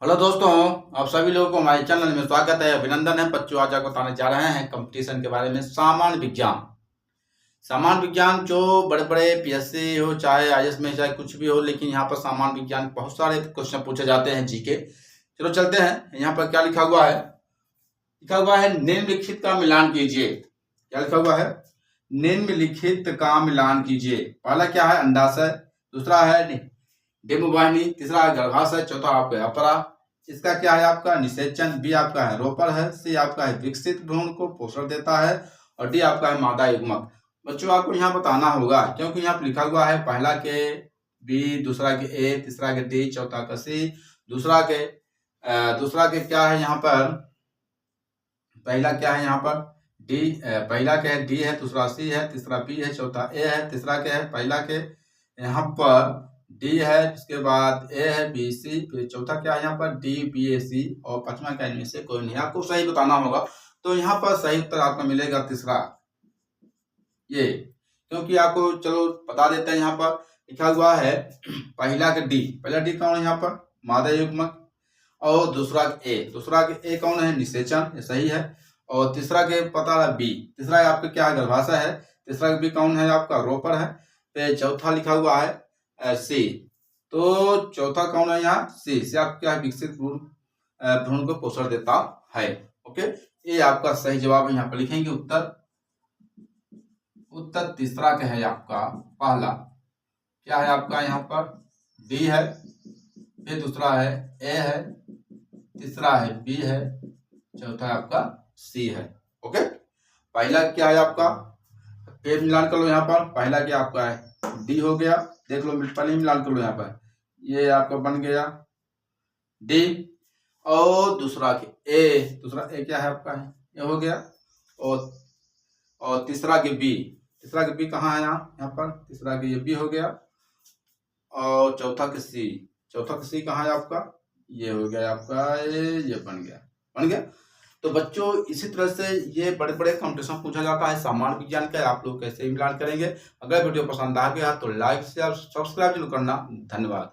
Hello दोस्तों, आप सभी लोगों को हमारे चैनल में स्वागत है, अभिनंदन है। बच्चों, आज आपको बताने जा रहे हैं कंपटीशन के बारे में। सामान्य विज्ञान जो बड़े बड़े पीएससी हो, चाहे आईएएस में, चाहे कुछ भी हो, लेकिन यहाँ पर सामान्य विज्ञान बहुत सारे क्वेश्चन पूछे जाते हैं, जीके। चलो चलते हैं। यहाँ पर क्या लिखा हुआ है? लिखा हुआ है निम्नलिखित का मिलान कीजिए। क्या लिखा हुआ है? निम्नलिखित का मिलान कीजिए। पहला क्या है? अंडाशय। दूसरा है डिम्बवाहिनी। तीसरा है गर्भाशय। चौथा आपका अपरा। इसका क्या है? आपका निषेचन। बी आपका है रोपर है। सी आपका है विकसित भ्रूण को पोषण देता है। और डी आपका है मादा युग्मक। बच्चों, आपको यहाँ बताना होगा, क्योंकि यहाँ पर लिखा हुआ है पहला के बी, दूसरा के ए, तीसरा के डी, चौथा का सी, दूसरा के क्या है यहाँ पर? पहला क्या है यहाँ पर? डी। पहला क्या है? डी है। दूसरा सी है। तीसरा बी है। चौथा ए है। तीसरा क्या है? पहला के यहाँ पर डी है, इसके बाद ए है, बी सी, फिर चौथा क्या है यहाँ पर? डी बी ए सी, और पांचवा क्या इनमें से कोई नहीं। आपको सही बताना होगा। तो यहाँ पर सही उत्तर आपको मिलेगा तीसरा, ये। क्योंकि आपको चलो बता देते हैं, यहाँ पर लिखा हुआ है पहला के डी। पहला डी कौन है यहाँ पर? मादा युग्मक। और दूसरा के ए कौन है? निषेचन, ये सही है। और तीसरा के पता है बी। तीसरा आपका क्या है? गर्भाशय है। तीसरा के बी कौन है? आपका रोपर है। फिर चौथा लिखा हुआ है सी। तो चौथा कौन है यहाँ? सी। से आपका क्या है? विकसित भ्रूण को पोषण देता है। ओके, ये आपका सही जवाब है। यहाँ पर लिखेंगे उत्तर तीसरा का है आपका। पहला क्या है आपका? यहाँ पर बी है, फिर दूसरा है ए है, तीसरा है बी है, चौथा आपका सी है। ओके, पहला क्या है आपका? फिर मिलान कर लो। यहाँ पर पहला क्या आपका है? डी हो गया। देख लो, पहले मिलान कर लो। यहाँ पर ये आपका बन गया डी। और दूसरा ए क्या है आपका? है ये हो गया। और तीसरा के बी कहाँ है? यहाँ पर तीसरा के ये बी हो गया। और चौथा के सी कहाँ है आपका? ये हो गया आपका, ये बन गया। तो बच्चों, इसी तरह से ये बड़े बड़े कंपटीशन पूछा जाता है सामान्य विज्ञान का। आप लोग कैसे मिलान करेंगे? अगर वीडियो पसंद आ गया तो लाइक शेयर सब्सक्राइब जरूर करना। धन्यवाद।